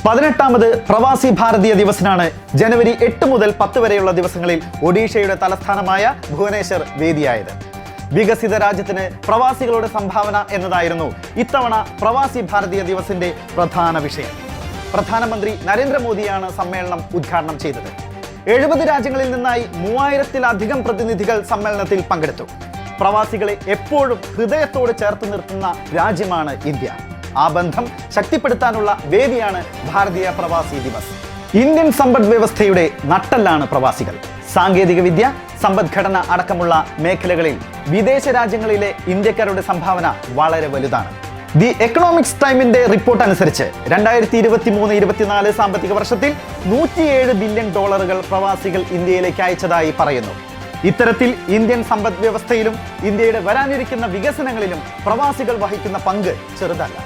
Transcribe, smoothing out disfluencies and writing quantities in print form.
18ാമത് പ്രവാസി ഭാരതീയ ദിവസിനാണ് ജനുവരി 8 മുതൽ 10 വരെയുള്ള ദിവസങ്ങളിൽ ഒഡീഷയുടെ തലസ്ഥാനമായ ഭുവനേശ്വർ വേദിയായത്. വികസിത രാജ്യത്തിന് പ്രവാസികളുടെ സംഭാവന എന്നതായിരുന്നു ഇത്തവണ പ്രവാസി ഭാരതീയ ദിവസിന്റെ പ്രധാന വിഷയം. പ്രധാനമന്ത്രി നരേന്ദ്രമോദിയാണ് സമ്മേളനം ഉദ്ഘാടനം ചെയ്തത്. 70 രാജ്യങ്ങളിൽ നിന്നായി 3000-ത്തിലധികം പ്രതിനിധികൾ സമ്മേളനത്തിൽ പങ്കെടുത്തു. പ്രവാസികളെ എപ്പോഴും ഹൃദയത്തോട് ചേർത്ത് നിർത്തുന്ന രാജ്യമാണ് ഇന്ത്യ. ആ ബന്ധം ശക്തിപ്പെടുത്താനുള്ള വേദിയാണ് ഭാരതീയ പ്രവാസി ദിവസ്. ഇന്ത്യൻ സമ്പദ് വ്യവസ്ഥയുടെ നട്ടെല്ലാണ് പ്രവാസികൾ. സാങ്കേതിക വിദ്യ, സമ്പദ്ഘടന അടക്കമുള്ള മേഖലകളിൽ വിദേശ രാജ്യങ്ങളിലെ ഇന്ത്യക്കാരുടെ സംഭാവന വളരെ വലുതാണ്. ദി എക്കണോമിക്സ് ടൈമിന്റെ റിപ്പോർട്ട് അനുസരിച്ച് 2023-24 സാമ്പത്തിക വർഷത്തിൽ $107 ബില്യൺ പ്രവാസികൾ ഇന്ത്യയിലേക്ക് അയച്ചതായി പറയുന്നു. ഇത്തരത്തിൽ ഇന്ത്യൻ സമ്പദ് വ്യവസ്ഥയിലും ഇന്ത്യയുടെ വരാനിരിക്കുന്ന വികസനങ്ങളിലും പ്രവാസികൾ വഹിക്കുന്ന പങ്ക് ചെറുതല്ല.